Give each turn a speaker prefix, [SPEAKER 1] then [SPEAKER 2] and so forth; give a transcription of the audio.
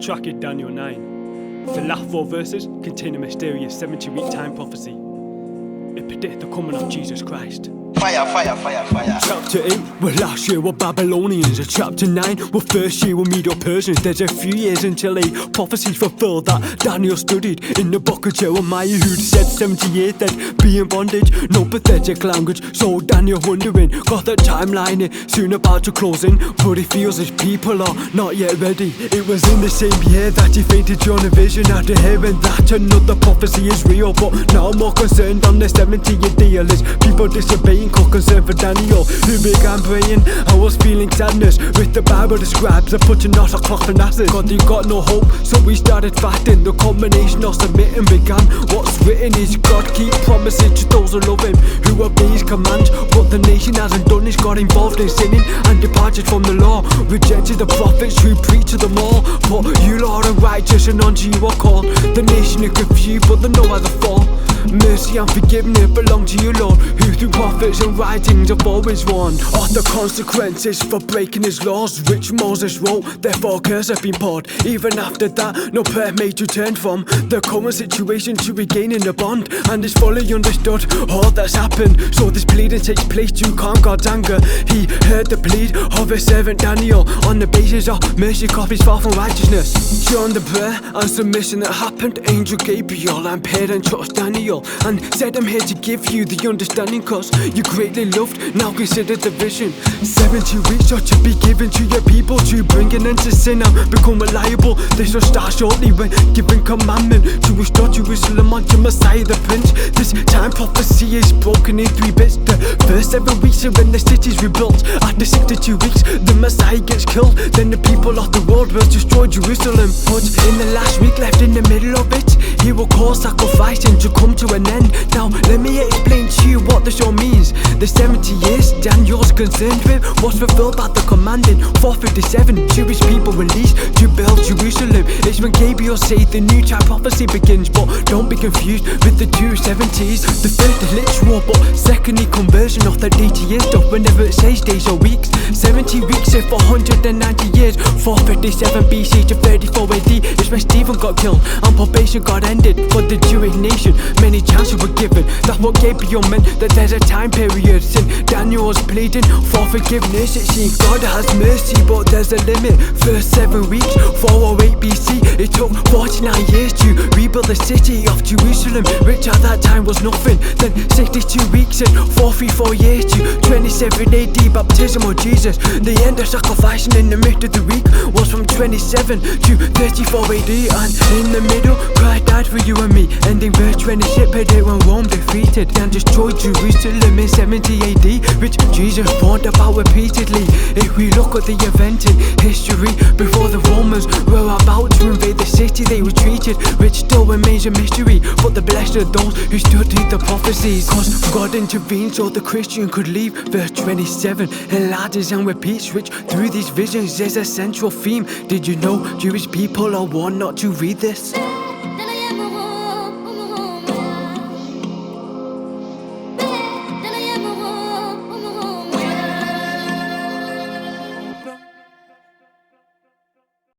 [SPEAKER 1] track is Daniel 9. The last 4 verses contain a mysterious 70-week time prophecy. It predicts the coming of Jesus Christ.
[SPEAKER 2] Fire, fire, fire, fire.
[SPEAKER 1] Chapter 8, well last year were Babylonians. And chapter 9, well first year were Medo-Persians. There's a few years until a prophecy fulfilled that Daniel studied in the book of Jeremiah, who'd said 70 years they'd be in bondage. No pathetic language, so Daniel wondering, got the timeline soon about to close in, but he feels his people are not yet ready. It was in the same year that he fainted during a vision after hearing that another prophecy is real. But now more concerned on the 70th deal is people disobeying, called concern for Daniel, who began praying. I was feeling sadness with the Bible describes of putting out a cloth and ashes. God, he got no hope, so we started fasting. The combination of submitting began. What's written is God keep promises to those who love him, who obey his commands. What the nation hasn't done is got involved in sinning and departed from the law, rejected the prophets who preach to them all. But you Lord are righteous and unto you are called. The nation is confused but they know how to fall. Mercy and forgiveness belong to you, Lord, who through prophets and writings have always warned of the consequences for breaking his laws, which Moses wrote. Therefore curse have been poured. Even after that, no prayer made to turn from the current situation to regaining a bond. And it's fully understood all that's happened, so this pleading takes place to calm God's anger. He heard the plead of his servant Daniel on the basis of mercy, cause he's far from righteousness. During the prayer and submission that happened, Angel Gabriel appeared and touched Daniel and said, I'm here to give you the understanding, cause you greatly loved, now consider the vision. 70 weeks are to be given to your people to bring an end to sin and become reliable. This will start shortly when giving commandment to restore Jerusalem unto Messiah the Prince. This time prophecy is broken in 3 bits. The first 7 weeks are when the city's rebuilt. After 62 weeks the Messiah gets killed. Then the people of the world will destroy Jerusalem. But in the last week left in the middle of it, he will cause sacrificing to come to an end. Now let me explain to you what this all means. The 70 years Daniel's concerned with was fulfilled by the commanding 457 Jewish people released to build Jerusalem. It's when Gabriel said the new time prophecy begins. But don't be confused with the 270s. The first is literal, but secondly conversion of the DT stuff whenever it says days or weeks. 70 weeks is 490 years. 457 BC to 34 AD is when Stephen got killed and probation got ended for the Jewish nation. Many chances were given, that's what Gabriel meant, that there's a time period. Since Daniel was pleading for forgiveness, it seems God has mercy but there's a limit. First 7 weeks, 408 BC, it took 49 years to rebuild the city of Jerusalem, which at that time was nothing. Then 62 weeks and 434 years to 27 AD, baptism of Jesus. The end of sacrificing in the midst of the week was from 27 to 34 AD, and in the middle Christ died for you and me. Ending verse 26, it when Rome defeated and destroyed Jerusalem in 70 AD, which Jesus warned about repeatedly. If we look at the event in history, before the Romans were about to invade the city they retreated, which still remains a mystery. But the blessed are those who studied the prophecies, cause God intervened so the Christian could leave. Verse 27 enlarges and repeats, which through these visions is a central theme. Did you know Jewish people are warned not to read this?